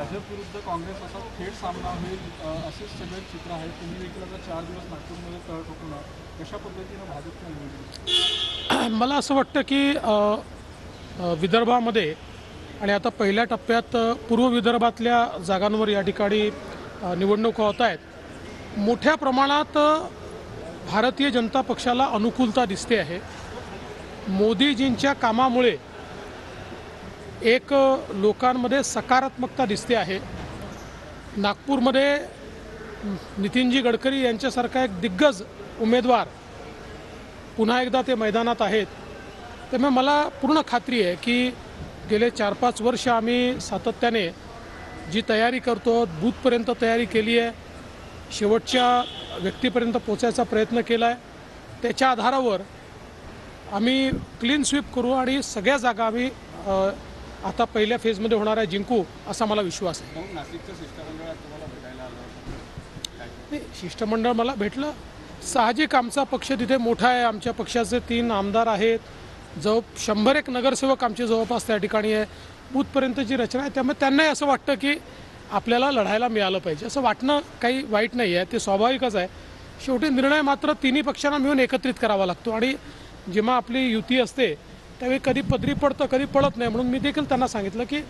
भाजप विरुद्ध काँग्रेस असा थेट सामना होईल असेच सगळे चित्र आहे। तुम्ही देखील आता 4 दिवस नागपूरमध्ये तळ ठोकून आहात, कशा पद्धतीने भाजपचं नियोजन? मला असं वाटतं की विदर्भामध्ये आणि आता पहिल्या टप्प्यात पूर्व विदर्भातल्या जागांवर या ठिकाणी निवडणुका होत आहेत। मोठ्या प्रमाणात भारतीय जनता पक्षाला अनुकूलता दिसते आहे। मोदीजींच्या कामामुळे एक लोकांमध्ये सकारात्मकता दिसते आहे। नागपूरमध्ये नितीनजी गडकरी यांच्यासारखा एक दिग्गज उमेदवार पुन्हा एकदा ते मैदानात आहेत। त्यामुळे मला पूर्ण खात्री आहे की गेले 4-5 वर्ष आम्ही सातत्याने जी तयारी करतो, बूथपर्यंत तयारी केली आहे, शेवटच्या व्यक्तीपर्यंत पोहोचायचा प्रयत्न केला आहे। त्याच्या आधारावर आम्ही क्लीन स्वीप करू आणि सगळ्या जागा आम्ही आता पहिल्या फेजमध्ये होणार आहे जिंकू असा मला विश्वास आहे। नाशिकच्या शिष्टमंडळात तुम्हाला भेटायला आलं? शिष्टमंडळ मला भेटलं। साहजिक आमचा पक्ष तिथे मोठा आहे। आमच्या पक्षाचे 3 आमदार आहेत, 101 नगरसेवक आमचे जवळपास त्या ठिकाणी आहे। बूथपर्यंतची रचना आहे, त्यामुळे त्यांनाही असं वाटतं की आपल्याला लढायला मिळालं पाहिजे। असं वाटणं काही वाईट नाही आहे, ते स्वाभाविकच आहे। शेवटी निर्णय मात्र तिन्ही पक्षांना मिळून एकत्रित करावा लागतो आणि जेव्हा आपली युती असते त्यावेळी कधी पदरी पडतं, कधी पडत नाही। म्हणून मी देखील त्यांना सांगितलं की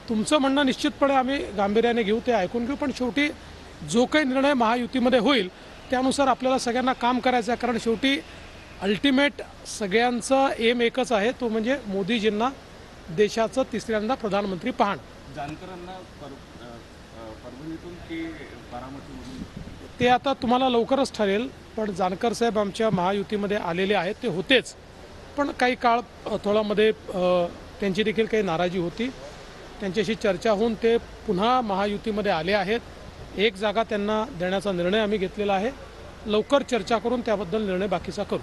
तुमचं म्हणणं निश्चितपणे आम्ही गांभीर्याने घेऊ, ते ऐकून घेऊ, पण शेवटी जो काही निर्णय महायुतीमध्ये होईल त्यानुसार आपल्याला सगळ्यांना काम करायचं आहे। कारण शेवटी अल्टिमेट सगळ्यांचा एम एकच आहे, तो म्हणजे मोदीजींना देशाचं तिसऱ्यांदा प्रधानमंत्री पाहणं। जानकरांना परभणीतून की बारामतीमधून ते आता तुम्हाला लवकरच ठरेल, पण जानकर साहेब आमच्या महायुतीमध्ये आलेले आहेत, ते होतेच, पण काही काळ थोडामध्ये त्यांची देखील काही नाराजी होती। त्यांच्याशी चर्चा होऊन ते पुन्हा महायुतीमध्ये आले आहेत। एक जागा त्यांना देण्याचा निर्णय आम्ही घेतलेला आहे। लवकर चर्चा करून त्याबद्दल निर्णय बाकीचा करू।